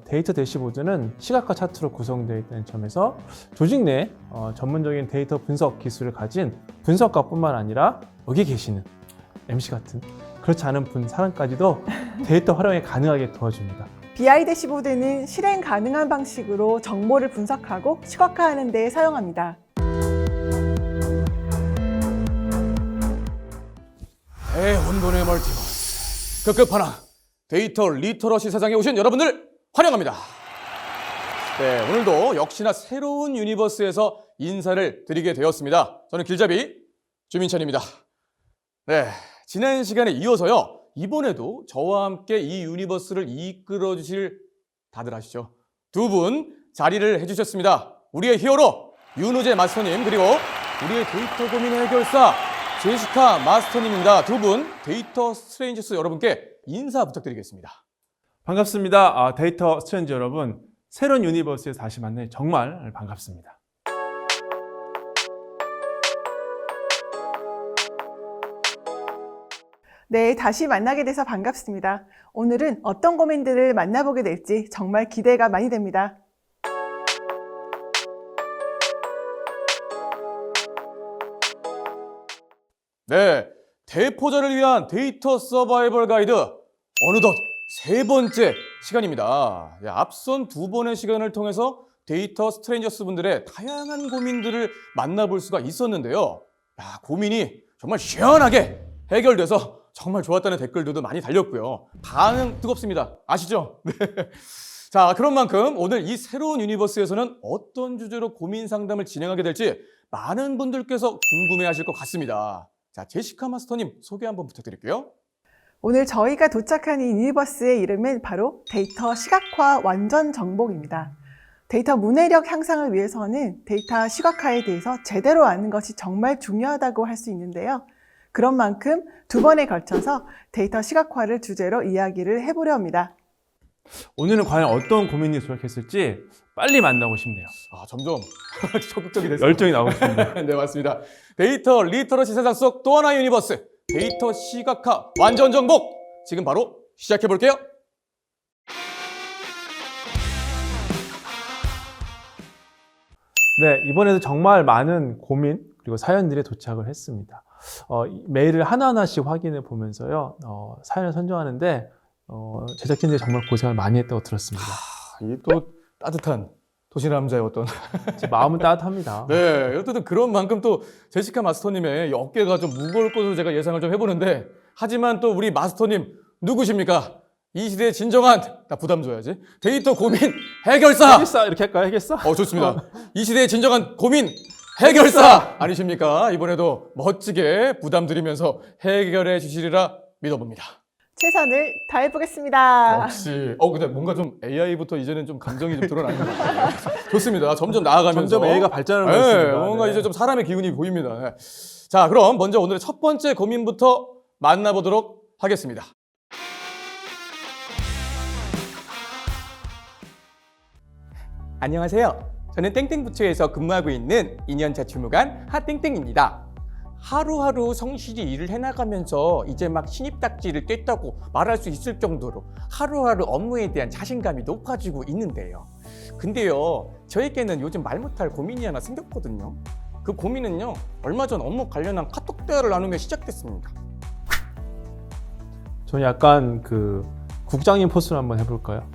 데이터 대시보드는 시각화 차트로 구성되어 있다는 점에서 조직 내 전문적인 데이터 분석 기술을 가진 분석가뿐만 아니라 여기 계시는 MC 같은 그렇지 않은 사람까지도 데이터 활용이 가능하게 도와줍니다. BI 대시보드는 실행 가능한 방식으로 정보를 분석하고 시각화하는 데 사용합니다. 대혼돈의 멀티버스 급급하나 데이터 리터러시 세상에 오신 여러분들 환영합니다. 네, 오늘도 역시나 새로운 유니버스에서 인사를 드리게 되었습니다. 저는 길잡이 주민찬입니다. 네, 지난 시간에 이어서요, 이번에도 저와 함께 이 유니버스를 이끌어 주실, 다들 아시죠? 두 분 자리를 해주셨습니다. 우리의 히어로 윤우재 마스터님, 그리고 우리의 데이터 고민 해결사 제시카 마스터님입니다. 두 분 데이터 스트레인저스 여러분께 인사 부탁드리겠습니다. 반갑습니다. 데이터 스트레인저 여러분, 새로운 유니버스에서 다시 만나니 정말 반갑습니다. 네, 다시 만나게 돼서 반갑습니다. 오늘은 어떤 고민들을 만나보게 될지 정말 기대가 많이 됩니다. 네, 대포자를 위한 데이터 서바이벌 가이드 어느덧 세 번째 시간입니다. 앞선 두 번의 시간을 통해서 데이터 스트레인저스 분들의 다양한 고민들을 만나볼 수가 있었는데요. 고민이 정말 시원하게 해결돼서 정말 좋았다는 댓글들도 많이 달렸고요. 반응 뜨겁습니다. 아시죠? 네. 자, 그런 만큼 오늘 이 새로운 유니버스에서는 어떤 주제로 고민 상담을 진행하게 될지 많은 분들께서 궁금해하실 것 같습니다. 자, 제시카 마스터님 소개 한번 부탁드릴게요. 오늘 저희가 도착한 이 유니버스의 이름은 바로 데이터 시각화 완전 정복입니다. 데이터 문해력 향상을 위해서는 데이터 시각화에 대해서 제대로 아는 것이 정말 중요하다고 할 수 있는데요. 그런 만큼 두 번에 걸쳐서 데이터 시각화를 주제로 이야기를 해보려 합니다. 오늘은 과연 어떤 고민이 도착했을지 빨리 만나고 싶네요. 점점 적극적이 됐어요. 열정이 나오고 싶네요. 네, 맞습니다. 데이터 리터러시 세상 속 또 하나의 유니버스, 데이터 시각화 완전 정복! 지금 바로 시작해 볼게요. 네, 이번에도 정말 많은 고민 그리고 사연들이 도착을 했습니다. 메일을 하나하나씩 확인해 보면서요, 사연을 선정하는데 제작진들이 정말 고생을 많이 했다고 들었습니다. 이 또 따뜻한 도시남자의 어떤 제 마음은 따뜻합니다. 네, 어쨌든 그런 만큼 또 제시카 마스터님의 어깨가 좀 무거울 것으로 제가 예상을 좀 해보는데, 하지만 또 우리 마스터님 누구십니까? 이 시대의 진정한, 나 부담 줘야지, 데이터 고민 해결사! 해결사 이렇게 할까요? 해결사? 좋습니다. 이 시대의 진정한 고민 해결사 아니십니까? 이번에도 멋지게 부담 드리면서 해결해 주시리라 믿어봅니다. 최선을 다해보겠습니다. 역시. 근데 뭔가 좀 AI부터 이제는 좀 감정이 좀 드러나는 것 같아요. 좋습니다. 점점 나아가면서. 점점 AI가 발전하고 네, 있습니다. 뭔가 네. 이제 좀 사람의 기운이 보입니다. 네. 자, 그럼 먼저 오늘의 첫 번째 고민부터 만나보도록 하겠습니다. 안녕하세요. 저는 땡땡부처에서 근무하고 있는 2년차 주무관 하땡땡입니다. 하루하루 성실히 일을 해나가면서 이제 막 신입딱지를 깼다고 말할 수 있을 정도로 하루하루 업무에 대한 자신감이 높아지고 있는데요. 근데요, 저에게는 요즘 말 못할 고민이 하나 생겼거든요. 그 고민은요, 얼마 전 업무 관련한 카톡 대화를 나누며 시작됐습니다. 저는 약간 국장님 포스를 한번 해볼까요?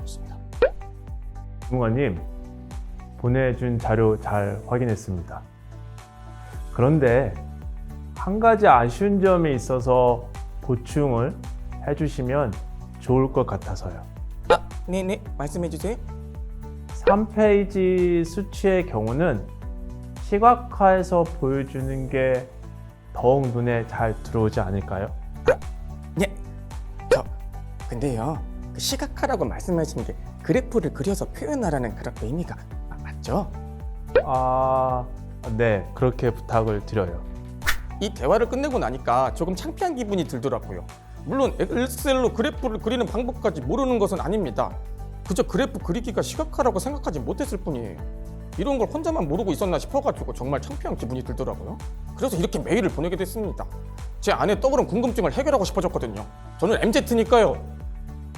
주무관님, 보내준 자료 잘 확인했습니다. 그런데 한 가지 아쉬운 점이 있어서 보충을 해주시면 좋을 것 같아서요. 네네, 말씀해주세요. 3페이지 수치의 경우는 시각화해서 보여주는 게 더욱 눈에 잘 들어오지 않을까요? 네, 근데요, 그 시각화라고 말씀하시는 게 그래프를 그려서 표현하라는 그런 의미가 맞죠? 네, 그렇게 부탁을 드려요. 이 대화를 끝내고 나니까 조금 창피한 기분이 들더라고요. 물론 엑셀로 그래프를 그리는 방법까지 모르는 것은 아닙니다. 그저 그래프 그리기가 시각화라고 생각하지 못했을 뿐이에요. 이런 걸 혼자만 모르고 있었나 싶어가지고 정말 창피한 기분이 들더라고요. 그래서 이렇게 메일을 보내게 됐습니다. 제 안에 떠오른 궁금증을 해결하고 싶어졌거든요. 저는 MZ니까요.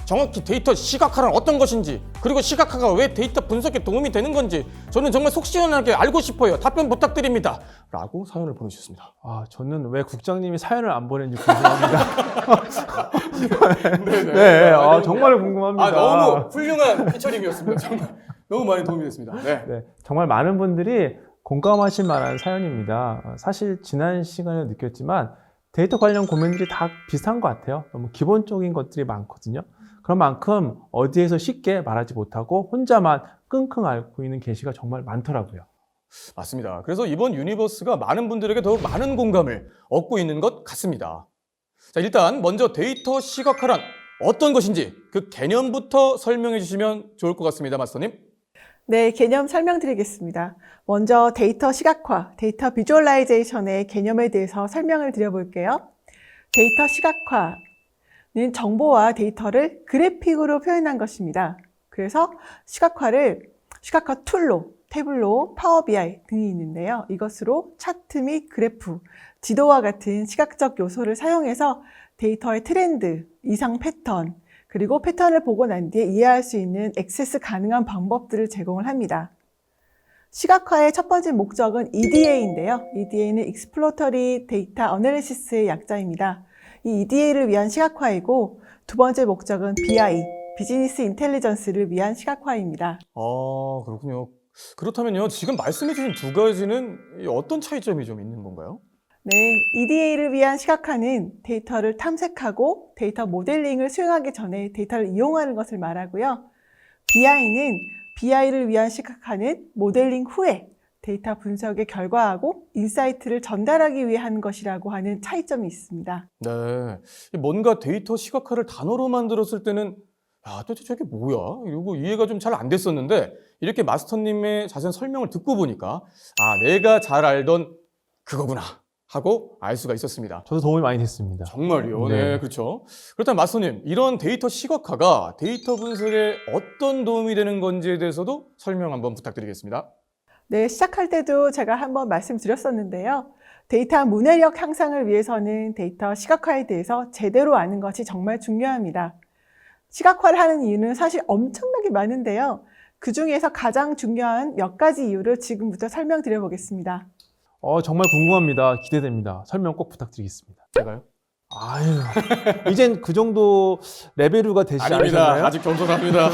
정확히 데이터 시각화란 어떤 것인지, 그리고 시각화가 왜 데이터 분석에 도움이 되는 건지 저는 정말 속 시원하게 알고 싶어요. 답변 부탁드립니다. 라고 사연을 보내주셨습니다. 아, 저는 왜 국장님이 사연을 안 보냈는지 궁금합니다. 네네. 네, 정말 궁금합니다. 아, 너무 훌륭한 피처링이었습니다. 정말 너무 많이 도움이 됐습니다. 네. 네, 정말 많은 분들이 공감하실 만한 사연입니다. 사실 지난 시간에 느꼈지만 데이터 관련 고민들이 다 비슷한 것 같아요. 너무 기본적인 것들이 많거든요. 그런 만큼 어디에서 쉽게 말하지 못하고 혼자만 끙끙 앓고 있는 계시가 정말 많더라고요. 맞습니다. 그래서 이번 유니버스가 많은 분들에게 더 많은 공감을 얻고 있는 것 같습니다. 자, 일단 먼저 데이터 시각화란 어떤 것인지 그 개념부터 설명해 주시면 좋을 것 같습니다, 마스터님. 네, 개념 설명드리겠습니다. 먼저 데이터 시각화, 데이터 비주얼라이제이션의 개념에 대해서 설명을 드려볼게요. 데이터 시각화는 정보와 데이터를 그래픽으로 표현한 것입니다. 그래서 시각화 툴로 태블로, 파워 BI 등이 있는데요. 이것으로 차트 및 그래프, 지도와 같은 시각적 요소를 사용해서 데이터의 트렌드, 이상 패턴, 그리고 패턴을 보고 난 뒤에 이해할 수 있는 액세스 가능한 방법들을 제공을 합니다. 시각화의 첫 번째 목적은 EDA인데요. EDA는 Exploratory Data Analysis의 약자입니다. 이 EDA를 위한 시각화이고 두 번째 목적은 BI, 비즈니스 인텔리전스를 위한 시각화입니다. 아, 그렇군요. 그렇다면요, 지금 말씀해 주신 두 가지는 어떤 차이점이 좀 있는 건가요? 네, EDA를 위한 시각화는 데이터를 탐색하고 데이터 모델링을 수행하기 전에 데이터를 이용하는 것을 말하고요. BI는 BI를 위한 시각화는 모델링 후에 데이터 분석의 결과하고 인사이트를 전달하기 위해 하는 것이라고 하는 차이점이 있습니다. 네. 뭔가 데이터 시각화를 단어로 만들었을 때는 도대체 저게 뭐야? 이러고 이해가 좀 잘 안 됐었는데 이렇게 마스터님의 자세한 설명을 듣고 보니까 내가 잘 알던 그거구나 하고 알 수가 있었습니다. 저도 도움이 많이 됐습니다. 정말요? 네. 네, 그렇죠. 그렇다면 마스터님, 이런 데이터 시각화가 데이터 분석에 어떤 도움이 되는 건지에 대해서도 설명 한번 부탁드리겠습니다. 네, 시작할 때도 제가 한번 말씀드렸었는데요. 데이터 문해력 향상을 위해서는 데이터 시각화에 대해서 제대로 아는 것이 정말 중요합니다. 시각화를 하는 이유는 사실 엄청나게 많은데요. 그 중에서 가장 중요한 몇 가지 이유를 지금부터 설명드려 보겠습니다. 정말 궁금합니다. 기대됩니다. 설명 꼭 부탁드리겠습니다. 제가요? 아유, 이젠 그 정도 레벨루가 되시지 아닙니다. 않으셨나요? 아직 겸손합니다.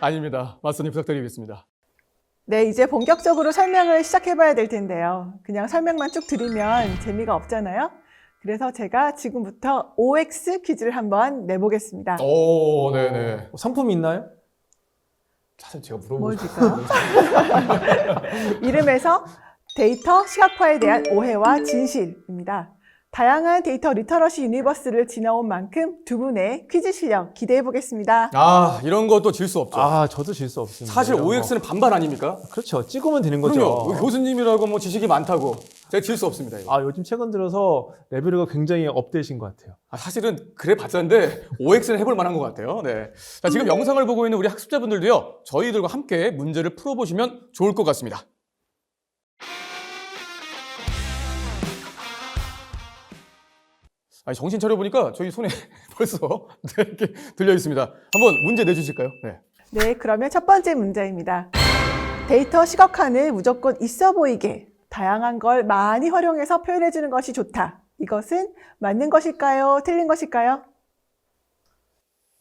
아닙니다. 마스터님 부탁드리겠습니다. 네, 이제 본격적으로 설명을 시작해 봐야 될 텐데요. 그냥 설명만 쭉 드리면 재미가 없잖아요. 그래서 제가 지금부터 OX 퀴즈를 한번 내보겠습니다. 오, 네네. 상품이 있나요? 사실 제가 물어보고 뭘 줄까요? 이름에서 데이터 시각화에 대한 오해와 진실입니다. 다양한 데이터 리터러시 유니버스를 지나온 만큼 두 분의 퀴즈 실력 기대해 보겠습니다. 이런 것도 질 수 없죠. 저도 질 수 없습니다. 사실 이런 거. OX는 반반 아닙니까? 그렇죠. 찍으면 되는 거죠. 그럼요. 교수님이라고 뭐 지식이 많다고 제가 질 수 없습니다. 이거. 요즘 최근 들어서 레벨루가 굉장히 업되신 것 같아요. 사실은 그래 봤자인데 OX는 해볼 만한 것 같아요. 네. 자, 지금 영상을 보고 있는 우리 학습자분들도요, 저희들과 함께 문제를 풀어보시면 좋을 것 같습니다. 정신 차려보니까 저희 손에 벌써 이렇게 들려 있습니다. 한번 문제 내주실까요? 네. 네, 그러면 첫 번째 문제입니다. 데이터 시각화는 무조건 있어 보이게 다양한 걸 많이 활용해서 표현해 주는 것이 좋다. 이것은 맞는 것일까요? 틀린 것일까요?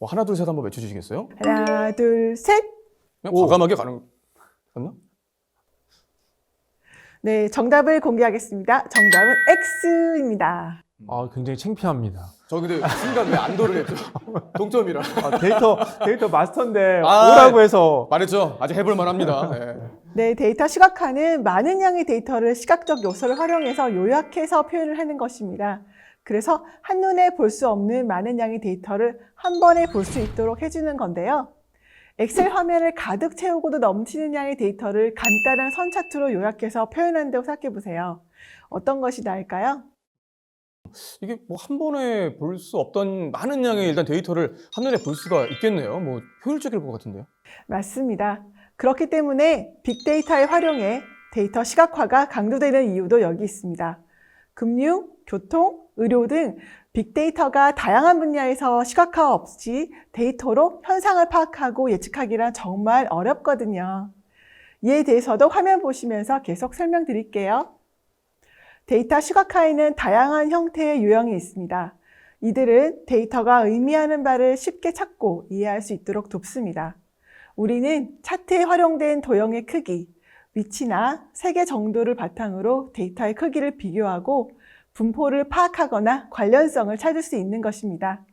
하나, 둘, 셋 한번 외쳐주시겠어요? 하나, 둘, 셋. 그냥 과감하게 가는 나? 네, 정답을 공개하겠습니다. 정답은 X입니다. 굉장히 창피합니다. 저 근데 순간 왜 안도를 했죠? 동점이라. 데이터 마스터인데 아, 오라고 해서 말했죠. 아직 해볼 만합니다. 네. 네, 데이터 시각화는 많은 양의 데이터를 시각적 요소를 활용해서 요약해서 표현을 하는 것입니다. 그래서 한눈에 볼 수 없는 많은 양의 데이터를 한 번에 볼 수 있도록 해주는 건데요. 엑셀 화면을 가득 채우고도 넘치는 양의 데이터를 간단한 선 차트로 요약해서 표현한다고 생각해 보세요. 어떤 것이 나을까요? 이게 뭐 한 번에 볼 수 없던 많은 양의 일단 데이터를 한눈에 볼 수가 있겠네요. 뭐 효율적일 것 같은데요. 맞습니다. 그렇기 때문에 빅데이터의 활용에 데이터 시각화가 강조되는 이유도 여기 있습니다. 금융, 교통, 의료 등 빅데이터가 다양한 분야에서 시각화 없이 데이터로 현상을 파악하고 예측하기란 정말 어렵거든요. 이에 대해서도 화면 보시면서 계속 설명드릴게요. 데이터 시각화에는 다양한 형태의 유형이 있습니다. 이들은 데이터가 의미하는 바를 쉽게 찾고 이해할 수 있도록 돕습니다. 우리는 차트에 활용된 도형의 크기, 위치나 색의 정도를 바탕으로 데이터의 크기를 비교하고 분포를 파악하거나 관련성을 찾을 수 있는 것입니다.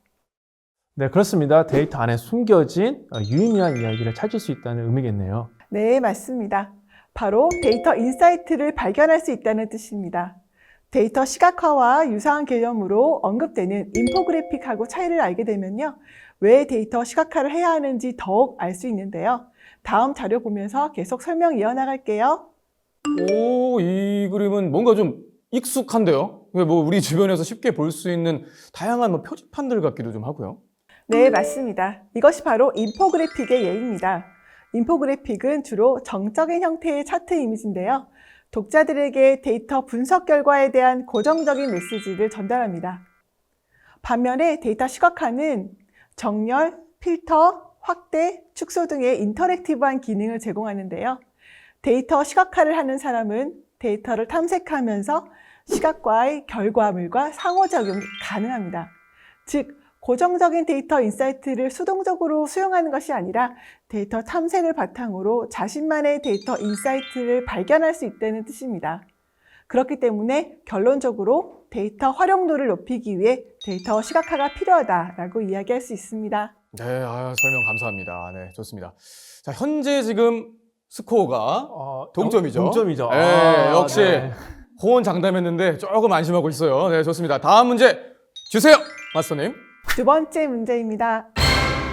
네, 그렇습니다. 데이터 안에 숨겨진 유의미한 이야기를 찾을 수 있다는 의미겠네요. 네, 맞습니다. 바로 데이터 인사이트를 발견할 수 있다는 뜻입니다. 데이터 시각화와 유사한 개념으로 언급되는 인포그래픽하고 차이를 알게 되면요. 왜 데이터 시각화를 해야 하는지 더욱 알 수 있는데요. 다음 자료 보면서 계속 설명 이어나갈게요. 오, 이 그림은 뭔가 좀 익숙한데요? 뭐 우리 주변에서 쉽게 볼 수 있는 다양한 뭐 표지판들 같기도 좀 하고요. 네, 맞습니다. 이것이 바로 인포그래픽의 예입니다. 인포그래픽은 주로 정적인 형태의 차트 이미지인데요. 독자들에게 데이터 분석 결과에 대한 고정적인 메시지를 전달합니다. 반면에 데이터 시각화는 정렬, 필터, 확대, 축소 등의 인터랙티브한 기능을 제공하는데요. 데이터 시각화를 하는 사람은 데이터를 탐색하면서 시각과의 결과물과 상호작용이 가능합니다. 즉, 고정적인 데이터 인사이트를 수동적으로 수용하는 것이 아니라 데이터 탐색을 바탕으로 자신만의 데이터 인사이트를 발견할 수 있다는 뜻입니다. 그렇기 때문에 결론적으로 데이터 활용도를 높이기 위해 데이터 시각화가 필요하다라고 이야기할 수 있습니다. 네, 설명 감사합니다. 네, 좋습니다. 자, 현재 지금 스코어가 동점이죠. 동점이죠. 네, 역시 네. 호언장담했는데 조금 안심하고 있어요. 네, 좋습니다. 다음 문제 주세요, 마스터님. 두 번째 문제입니다.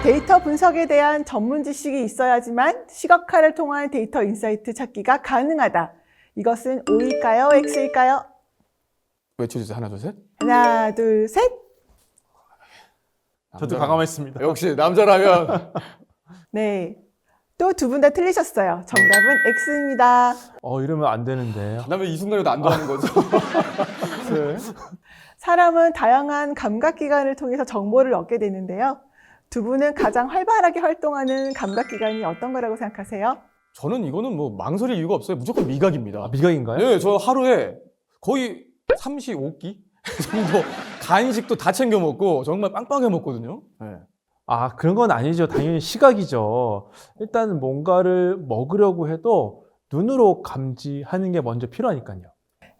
데이터 분석에 대한 전문 지식이 있어야지만 시각화를 통한 데이터 인사이트 찾기가 가능하다. 이것은 O일까요? X일까요? 외쳐주세요. 하나, 둘, 셋. 하나, 둘, 셋. 저도 남자라- 과감했습니다. 역시 남자라면. 네. 또 두 분 다 틀리셨어요. 정답은 X입니다. 이러면 안 되는데. 남자면 이 순간에도 안 좋아하는 거죠. 네. 사람은 다양한 감각기관을 통해서 정보를 얻게 되는데요. 두 분은 가장 활발하게 활동하는 감각기관이 어떤 거라고 생각하세요? 저는 이거는 뭐 망설일 이유가 없어요. 무조건 미각입니다. 미각인가요? 네, 저 하루에 거의 35끼 정도 간식도 다 챙겨 먹고 정말 빵빵해 먹거든요. 네. 그런 건 아니죠. 당연히 시각이죠. 일단 뭔가를 먹으려고 해도 눈으로 감지하는 게 먼저 필요하니까요.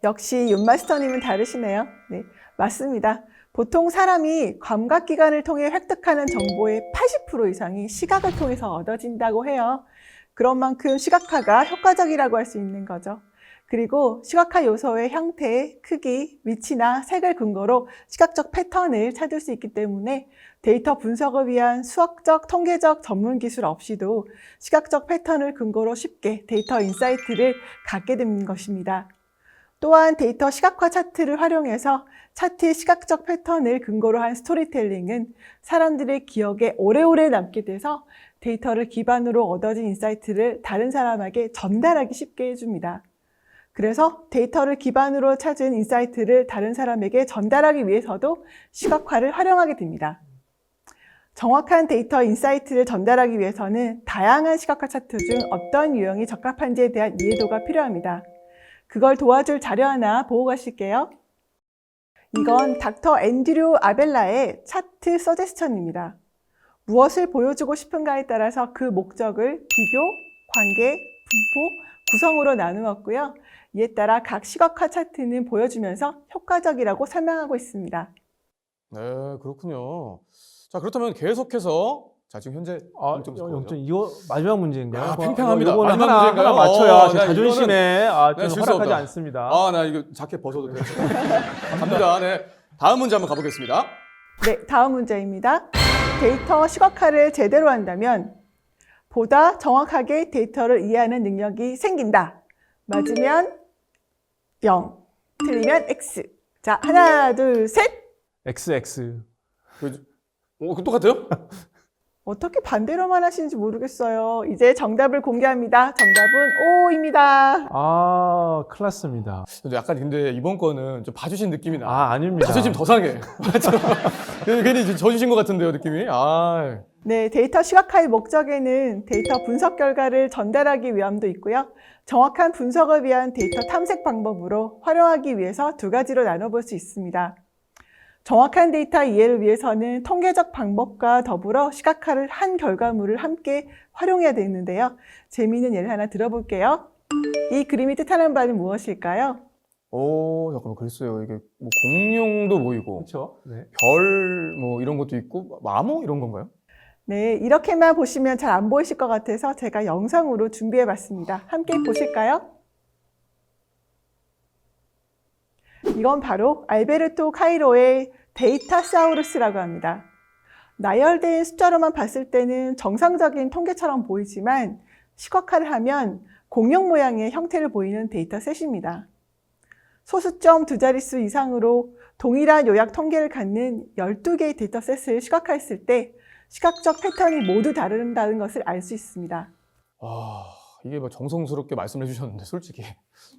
역시 윤마스터님은 다르시네요. 네, 맞습니다. 보통 사람이 감각기관을 통해 획득하는 정보의 80% 이상이 시각을 통해서 얻어진다고 해요. 그런 만큼 시각화가 효과적이라고 할 수 있는 거죠. 그리고 시각화 요소의 형태, 크기, 위치나 색을 근거로 시각적 패턴을 찾을 수 있기 때문에 데이터 분석을 위한 수학적, 통계적 전문 기술 없이도 시각적 패턴을 근거로 쉽게 데이터 인사이트를 갖게 되는 것입니다. 또한 데이터 시각화 차트를 활용해서 차트의 시각적 패턴을 근거로 한 스토리텔링은 사람들의 기억에 오래오래 남게 돼서 데이터를 기반으로 얻어진 인사이트를 다른 사람에게 전달하기 쉽게 해줍니다. 그래서 데이터를 기반으로 찾은 인사이트를 다른 사람에게 전달하기 위해서도 시각화를 활용하게 됩니다. 정확한 데이터 인사이트를 전달하기 위해서는 다양한 시각화 차트 중 어떤 유형이 적합한지에 대한 이해도가 필요합니다. 그걸 도와줄 자료 하나 보고 가실게요. 이건 닥터 앤드류 아벨라의 차트 서제스천입니다. 무엇을 보여주고 싶은가에 따라서 그 목적을 비교, 관계, 분포, 구성으로 나누었고요. 이에 따라 각 시각화 차트는 보여주면서 효과적이라고 설명하고 있습니다. 네, 그렇군요. 자, 그렇다면 계속해서 자, 지금 현재 0점 스코어죠. 0점. 이거 마지막 문제인가요? 팽팽합니다. 이거는 마지막 하나 문제인가요? 맞춰야 제 나 자존심에 네, 좀 실수 허락하지 없다. 않습니다. 나 이거 자켓 벗어도 돼요? 갑니다. 네. 다음 문제 한번 가보겠습니다. 네, 다음 문제입니다. 데이터 시각화를 제대로 한다면 보다 정확하게 데이터를 이해하는 능력이 생긴다. 맞으면 0, 틀리면 X. 자, 하나, 둘, 셋. XX. 똑같아요? 어떻게 반대로만 하시는지 모르겠어요. 이제 정답을 공개합니다. 정답은 O입니다. 아, 큰일 났습니다. 근데 약간 근데 이번 거는 좀 봐주신 느낌이 나. 아, 아닙니다. 자존심 더 상해. 괜히 좀 져주신 것 같은데요, 느낌이. 아, 네, 데이터 시각화의 목적에는 데이터 분석 결과를 전달하기 위함도 있고요. 정확한 분석을 위한 데이터 탐색 방법으로 활용하기 위해서 두 가지로 나눠볼 수 있습니다. 정확한 데이터 이해를 위해서는 통계적 방법과 더불어 시각화를 한 결과물을 함께 활용해야 되는데요. 재미있는 예를 하나 들어볼게요. 이 그림이 뜻하는 바는 무엇일까요? 잠깐만, 글쎄요. 이게 뭐 공룡도 보이고, 그렇죠. 네. 별 뭐 이런 것도 있고, 암호 이런 건가요? 네, 이렇게만 보시면 잘 안 보이실 것 같아서 제가 영상으로 준비해 봤습니다. 함께 보실까요? 이건 바로 알베르토 카이로의 데이터사우루스라고 합니다. 나열된 숫자로만 봤을 때는 정상적인 통계처럼 보이지만 시각화를 하면 공룡 모양의 형태를 보이는 데이터셋입니다. 소수점 두 자릿수 이상으로 동일한 요약 통계를 갖는 12개의 데이터셋을 시각화했을 때 시각적 패턴이 모두 다른다는 것을 알 수 있습니다. 이게 뭐 정성스럽게 말씀해 주셨는데 솔직히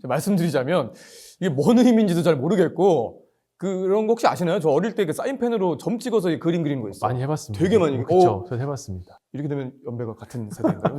말씀드리자면 이게 뭔 의미인지도 잘 모르겠고 그런 거 혹시 아시나요? 저 어릴 때 그 사인펜으로 점 찍어서 그림 그리는 거 있어요. 많이 해봤습니다. 되게 많이. 그렇죠. 저 해봤습니다. 이렇게 되면 연배가 같은 세대인가요?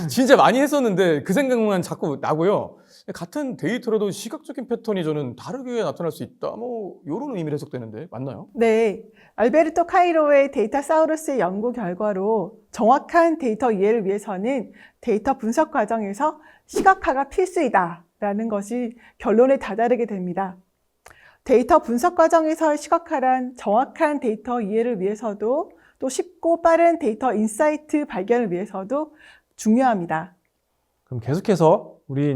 진짜 많이 했었는데 그 생각만 자꾸 나고요. 같은 데이터라도 시각적인 패턴이 저는 다르게 나타날 수 있다. 뭐 이런 의미로 해석되는데 맞나요? 네, 알베르토 카이로의 데이터사우루스의 연구 결과로 정확한 데이터 이해를 위해서는 데이터 분석 과정에서 시각화가 필수이다라는 것이 결론에 다다르게 됩니다. 데이터 분석 과정에서의 시각화란 정확한 데이터 이해를 위해서도 또 쉽고 빠른 데이터 인사이트 발견을 위해서도 중요합니다. 그럼 계속해서 우리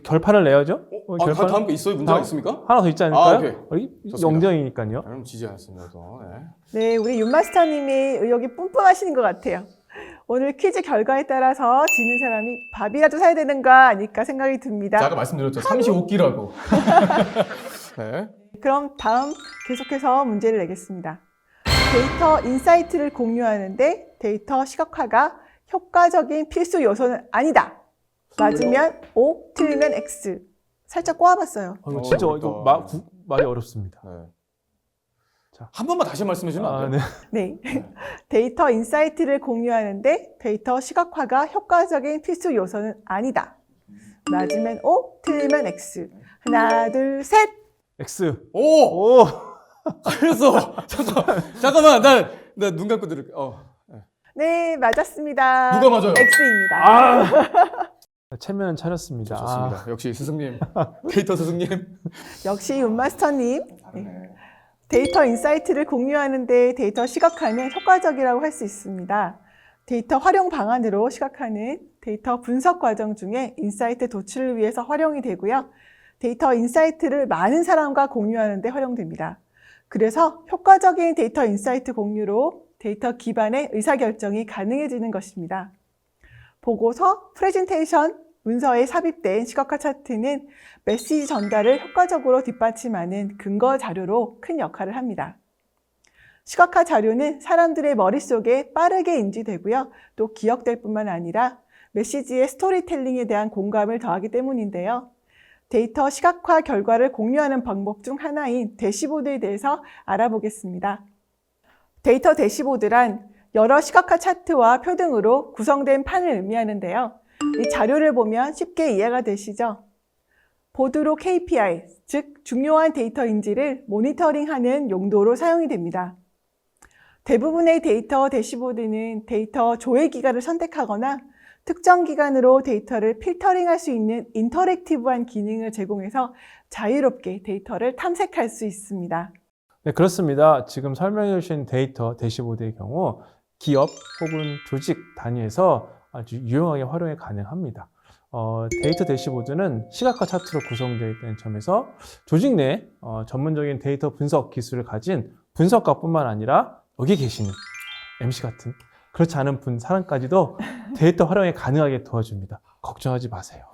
결판을 내야죠? 결판 다음 거 있어요? 문제가 있습니까? 하나 더 있지 않을까요? 오케이. 좋습니다. 영정이니까요. 그럼 지지 않았습니다. 또. 네. 네, 우리 윤마스터님이 의욕이 뿜뿜하시는 것 같아요. 오늘 퀴즈 결과에 따라서 지는 사람이 밥이라도 사야 되는 거 아닐까 생각이 듭니다. 제가 아까 말씀드렸죠. 35끼라고. 네. 그럼 다음 계속해서 문제를 내겠습니다. 데이터 인사이트를 공유하는데 데이터 시각화가 효과적인 필수 요소는 아니다. 맞으면 O, 틀리면 X. 살짝 꼬아봤어요. 이거 진짜 이거 말이 어렵습니다. 네. 자. 한 번만 다시 말씀해 주시면 안 돼요? 네. 데이터 인사이트를 공유하는데 데이터 시각화가 효과적인 필수 요소는 아니다. 맞으면 O, 틀리면 X. 하나, 둘, 셋. X. 오! 오. 알았어. 잠깐만. 나 눈 감고 들을게. 네, 맞았습니다. 누가 맞아요? X입니다. 체면은 차렸습니다. 좋습니다. 역시 스승님. 데이터 스승님. 역시 윤마스터님. 네. 데이터 인사이트를 공유하는데 데이터 시각화는 효과적이라고 할 수 있습니다. 데이터 활용 방안으로 시각화는 데이터 분석 과정 중에 인사이트 도출을 위해서 활용이 되고요. 데이터 인사이트를 많은 사람과 공유하는 데 활용됩니다. 그래서 효과적인 데이터 인사이트 공유로 데이터 기반의 의사결정이 가능해지는 것입니다. 보고서, 프레젠테이션, 문서에 삽입된 시각화 차트는 메시지 전달을 효과적으로 뒷받침하는 근거 자료로 큰 역할을 합니다. 시각화 자료는 사람들의 머릿속에 빠르게 인지되고요. 또 기억될 뿐만 아니라 메시지의 스토리텔링에 대한 공감을 더하기 때문인데요. 데이터 시각화 결과를 공유하는 방법 중 하나인 대시보드에 대해서 알아보겠습니다. 데이터 대시보드란 여러 시각화 차트와 표 등으로 구성된 판을 의미하는데요. 이 자료를 보면 쉽게 이해가 되시죠? 보드로 KPI, 즉 중요한 데이터 인지를 모니터링하는 용도로 사용이 됩니다. 대부분의 데이터 대시보드는 데이터 조회 기간을 선택하거나 특정 기간으로 데이터를 필터링할 수 있는 인터랙티브한 기능을 제공해서 자유롭게 데이터를 탐색할 수 있습니다. 네, 그렇습니다. 지금 설명해 주신 데이터 대시보드의 경우 기업 혹은 조직 단위에서 아주 유용하게 활용이 가능합니다. 데이터 대시보드는 시각화 차트로 구성되어 있다는 점에서 조직 내 전문적인 데이터 분석 기술을 가진 분석가뿐만 아니라 여기 계시는 MC 같은 그렇지 않은 사람까지도 데이터 활용이 가능하게 도와줍니다. 걱정하지 마세요.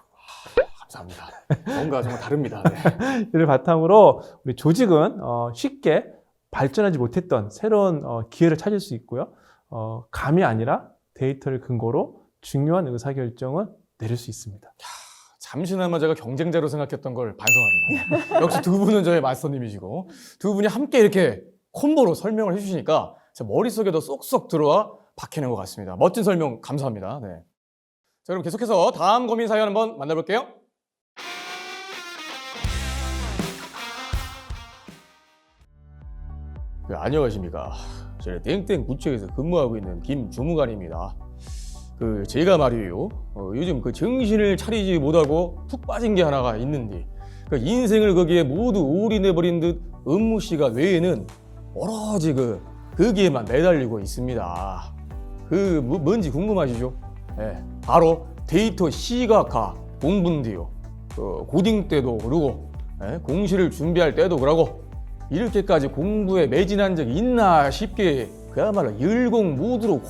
감사합니다. 뭔가 정말 다릅니다. 네. 이를 바탕으로 우리 조직은 쉽게 발전하지 못했던 새로운 기회를 찾을 수 있고요. 감이 아니라 데이터를 근거로 중요한 의사결정을 내릴 수 있습니다. 잠시나마 제가 경쟁자로 생각했던 걸 반성합니다. 역시 두 분은 저의 마스터님이시고 두 분이 함께 이렇게 콤보로 설명을 해주시니까 제 머릿속에도 쏙쏙 들어와 박히는 것 같습니다. 멋진 설명 감사합니다. 네. 자, 그럼 계속해서 다음 고민 사연 한번 만나볼게요. 네, 안녕하십니까. 저는 땡땡 부처에서 근무하고 있는 김주무관입니다. 제가 말이에요. 요즘 정신을 차리지 못하고 푹 빠진 게 하나가 있는데 인생을 거기에 모두 올인해버린 듯 업무 시간 외에는 오로지 거기에만 매달리고 있습니다. 뭔지 궁금하시죠? 네, 바로 데이터 시각화 공부인데요. 고딩 때도 그러고 공시를 준비할 때도 그러고 이렇게까지 공부에 매진한 적이 있나 싶게 그야말로 열공 모드로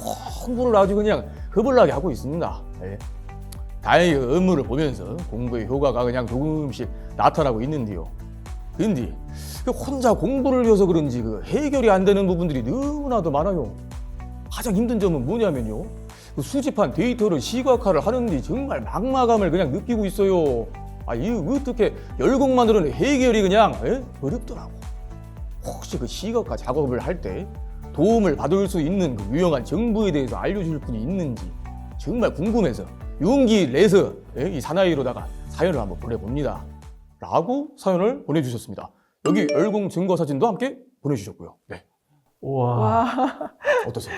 공부를 아주 그냥 허벌나게 하고 있습니다. 네. 다행히 업무를 보면서 공부의 효과가 그냥 조금씩 나타나고 있는데요. 근데 혼자 공부를 해서 그런지 해결이 안 되는 부분들이 너무나도 많아요. 가장 힘든 점은 뭐냐면요. 수집한 데이터를 시각화를 하는데 정말 막막함을 그냥 느끼고 있어요. 이거 어떻게 열공만으로는 해결이 그냥 어렵더라고. 혹시 시각화 작업을 할 때 도움을 받을 수 있는 유용한 정보에 대해서 알려줄 분이 있는지 정말 궁금해서 용기 내서 이 사나이로다가 사연을 한번 보내봅니다. 라고 사연을 보내주셨습니다. 여기 열공 증거 사진도 함께 보내주셨고요. 네. 우와. 와, 어떠세요?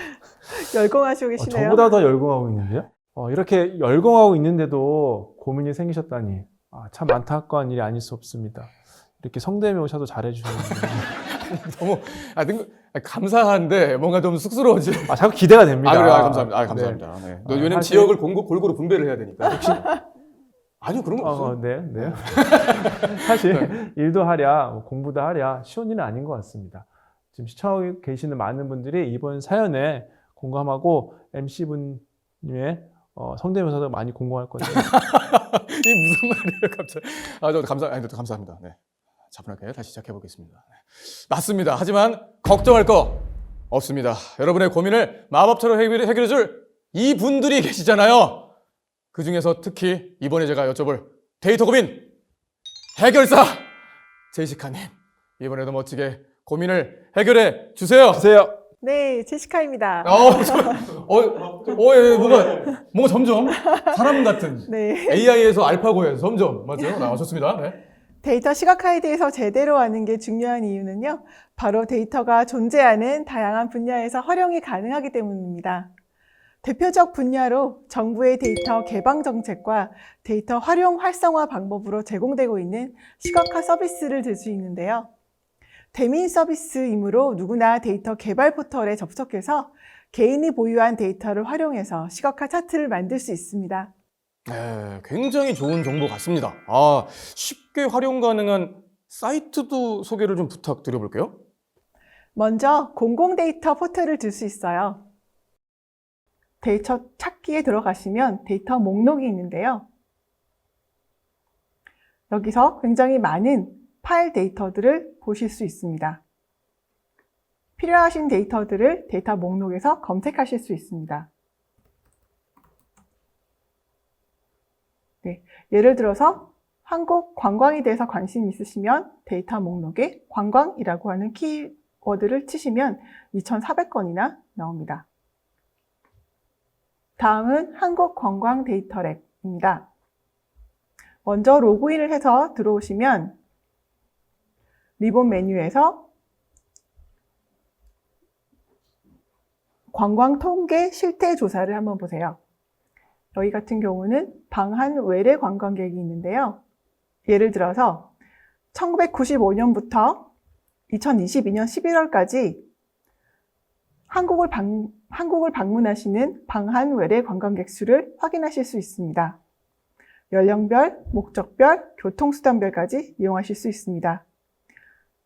열공하시고 계시네요. 저보다 더 열공하고 있는데요? 이렇게 열공하고 있는데도 고민이 생기셨다니 참 안타까운 일이 아닐 수 없습니다. 이렇게 성대모사도 잘해주시는데 너무 감사한데 뭔가 좀 쑥스러워지. 자꾸 기대가 됩니다. 그래요. 감사합니다. 감사합니다. 네. 왜냐면 사실- 지역을 골고루 분배를 해야 되니까. 아니요, 그런 거 없어요. 네. 사실 일도 하랴 공부도 하랴 쉬운 일은 아닌 것 같습니다. 지금 시청하고 계시는 많은 분들이 이번 사연에 공감하고 MC분님의 성대모사도 많이 공감할 거예요. 이게 무슨 말이에요, 갑자기. 저 감사합니다. 네. 차분하게 다시 시작해 보겠습니다. 네. 맞습니다. 하지만 걱정할 거 없습니다. 여러분의 고민을 마법처럼 해결해 줄 이분들이 계시잖아요. 그 중에서 특히 이번에 제가 여쭤볼 데이터 고민 해결사 제시카님, 이번에도 멋지게 고민을 해결해 주세요. 네, 제시카입니다. 뭔가 점점 사람 같은 네. AI에서 알파고에서 점점 맞죠? 좋습니다. 네. 데이터 시각화에 대해서 제대로 아는 게 중요한 이유는요, 바로 데이터가 존재하는 다양한 분야에서 활용이 가능하기 때문입니다. 대표적 분야로 정부의 데이터 개방 정책과 데이터 활용 활성화 방법으로 제공되고 있는 시각화 서비스를 들 수 있는데요. 대민 서비스이므로 누구나 데이터 개발 포털에 접속해서 개인이 보유한 데이터를 활용해서 시각화 차트를 만들 수 있습니다. 네, 굉장히 좋은 정보 같습니다. 쉽게 활용 가능한 사이트도 소개를 좀 부탁드려 볼게요. 먼저 공공 데이터 포털을 들 수 있어요. 데이터 찾기에 들어가시면 데이터 목록이 있는데요. 여기서 굉장히 많은 파일 데이터들을 보실 수 있습니다. 필요하신 데이터들을 데이터 목록에서 검색하실 수 있습니다. 네, 예를 들어서 한국 관광에 대해서 관심 있으시면 데이터 목록에 관광이라고 하는 키워드를 치시면 2,400건이나 나옵니다. 다음은 한국 관광 데이터랩입니다. 먼저 로그인을 해서 들어오시면 리본 메뉴에서 관광 통계 실태 조사를 한번 보세요. 여기 같은 경우는 방한 외래 관광객이 있는데요. 예를 들어서 1995년부터 2022년 11월까지 한국을 방문하시는 방한 외래 관광객 수를 확인하실 수 있습니다. 연령별, 목적별, 교통수단별까지 이용하실 수 있습니다.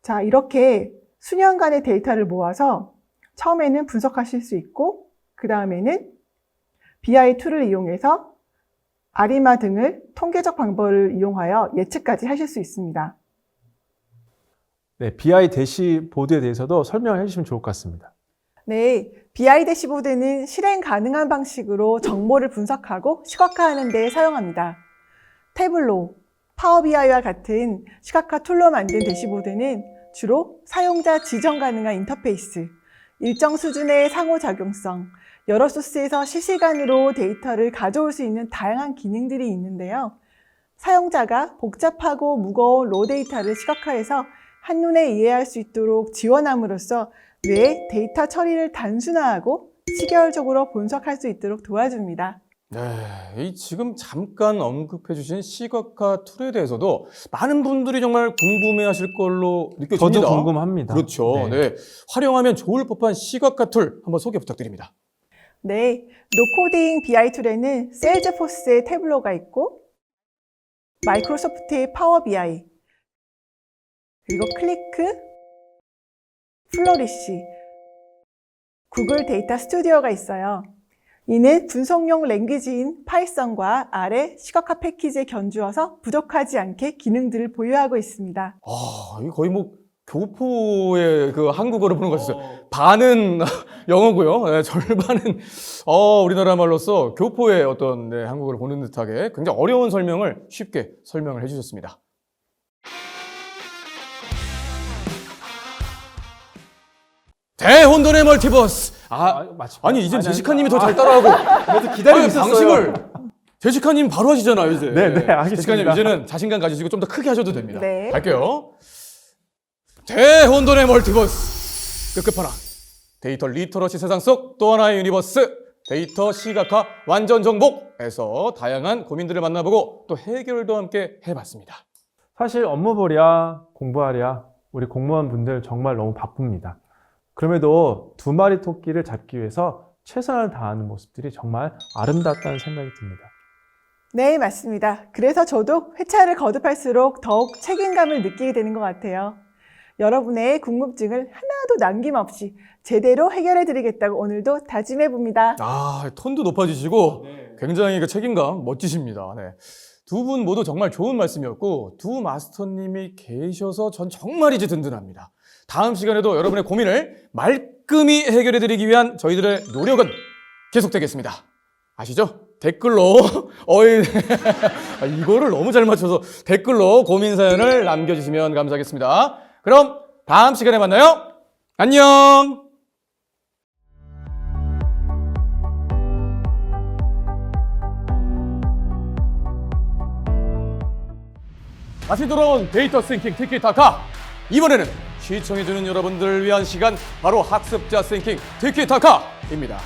자, 이렇게 수년간의 데이터를 모아서 처음에는 분석하실 수 있고, 그 다음에는 BI2를 이용해서 아리마 등을 통계적 방법을 이용하여 예측까지 하실 수 있습니다. 네, BI 대시보드에 대해서도 설명을 해주시면 좋을 것 같습니다. 네, BI 대시보드는 실행 가능한 방식으로 정보를 분석하고 시각화하는 데 사용합니다. 태블로, 파워 BI와 같은 시각화 툴로 만든 대시보드는 주로 사용자 지정 가능한 인터페이스, 일정 수준의 상호작용성, 여러 소스에서 실시간으로 데이터를 가져올 수 있는 다양한 기능들이 있는데요. 사용자가 복잡하고 무거운 로 데이터를 시각화해서 한눈에 이해할 수 있도록 지원함으로써 뇌의 데이터 처리를 단순화하고 시결적으로 분석할 수 있도록 도와줍니다. 네, 이 지금 잠깐 언급해 주신 시각화 툴에 대해서도 많은 분들이 정말 궁금해하실 걸로 느껴집니다. 저도 궁금합니다. 그렇죠. 네. 활용하면 좋을 법한 시각화 툴 한번 소개 부탁드립니다. 네, 노코딩 BI 툴에는 세일즈포스의 태블로가 있고 마이크로소프트의 파워 BI, 그리고 클리크, 플로리시, 구글 데이터 스튜디오가 있어요. 이는 분석용 랭귀지인 파이썬과 R의 시각화 패키지에 견주어서 부족하지 않게 기능들을 보유하고 있습니다. 아, 이거 거의 뭐 교포의 그 한국어로 보는 것 같아요. 반은 영어고요. 네, 절반은 우리나라 말로서 교포의 어떤 네, 한국어를 보는 듯하게 굉장히 어려운 설명을 쉽게 설명을 해주셨습니다. 대혼돈의 멀티버스. 아니 이젠 제시카님이 더 잘 따라하고. 그래도 기다리고 아니, 있었어요. 방심을 제시카님 바로 하시잖아요 이제. 네, 알겠습니다. 제시카님 이제는 자신감 가지시고 좀 더 크게 하셔도 됩니다. 네. 갈게요. 대혼돈의 멀티버스. 끝끝하나. 데이터 리터러시 세상 속 또 하나의 유니버스. 데이터 시각화 완전 정복에서 다양한 고민들을 만나보고 또 해결도 함께 해봤습니다. 사실 업무벌이야 공부하랴 우리 공무원분들 정말 너무 바쁩니다. 그럼에도 두 마리 토끼를 잡기 위해서 최선을 다하는 모습들이 정말 아름답다는 생각이 듭니다. 네, 맞습니다. 그래서 저도 회차를 거듭할수록 더욱 책임감을 느끼게 되는 것 같아요. 여러분의 궁금증을 하나도 남김없이 제대로 해결해드리겠다고 오늘도 다짐해봅니다. 아, 톤도 높아지시고 굉장히 그 책임감 멋지십니다. 네. 두 분 모두 정말 좋은 말씀이었고 두 마스터님이 계셔서 전 정말이지 든든합니다. 다음 시간에도 여러분의 고민을 말끔히 해결해드리기 위한 저희들의 노력은 계속되겠습니다. 아시죠? 댓글로 이거를 너무 잘 맞춰서 댓글로 고민 사연을 남겨주시면 감사하겠습니다. 그럼 다음 시간에 만나요. 안녕. 다시 돌아온 데이터 싱킹 티키타카. 이번에는 시청해주는 여러분들을 위한 시간, 바로 학습자 싱킹 티키타카입니다.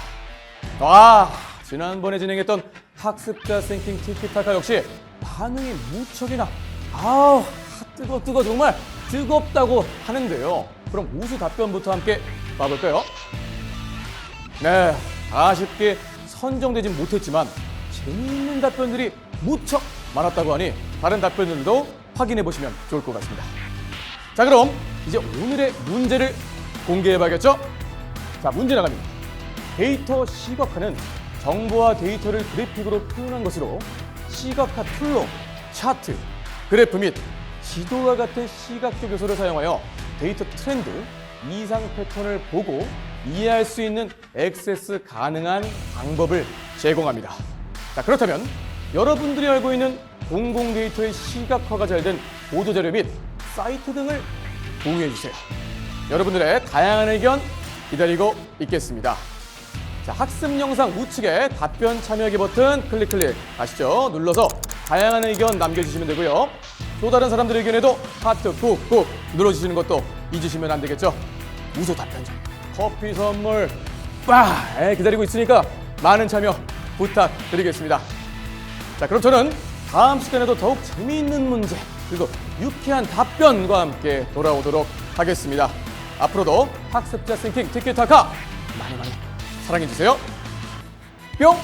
지난번에 진행했던 학습자 싱킹 티키타카 역시 반응이 무척이나 뜨거 정말 뜨겁다고 하는데요. 그럼 우수 답변부터 함께 봐볼까요? 네, 아쉽게 선정되진 못했지만 재미있는 답변들이 무척 많았다고 하니 다른 답변들도 확인해 보시면 좋을 것 같습니다. 자, 그럼 이제 오늘의 문제를 공개해 봐야겠죠? 자, 문제 나갑니다. 데이터 시각화는 정보와 데이터를 그래픽으로 표현한 것으로 시각화 툴로 차트, 그래프 및 지도와 같은 시각적 요소를 사용하여 데이터 트렌드, 이상 패턴을 보고 이해할 수 있는 액세스 가능한 방법을 제공합니다. 자, 그렇다면 여러분들이 알고 있는 공공 데이터의 시각화가 잘 된 보도자료 및 사이트 등을 공유해 주세요. 여러분들의 다양한 의견 기다리고 있겠습니다. 자, 학습 영상 우측에 답변 참여하기 버튼 클릭 아시죠? 눌러서 다양한 의견 남겨주시면 되고요. 또 다른 사람들의 의견에도 하트 꾹꾹 눌러주시는 것도 잊으시면 안 되겠죠? 우수 답변자 커피 선물 기다리고 있으니까 많은 참여 부탁드리겠습니다. 자, 그럼 저는 다음 시간에도 더욱 재미있는 문제 그리고 유쾌한 답변과 함께 돌아오도록 하겠습니다. 앞으로도 학습자 싱킹 티키타카 많이 사랑해주세요. 뿅!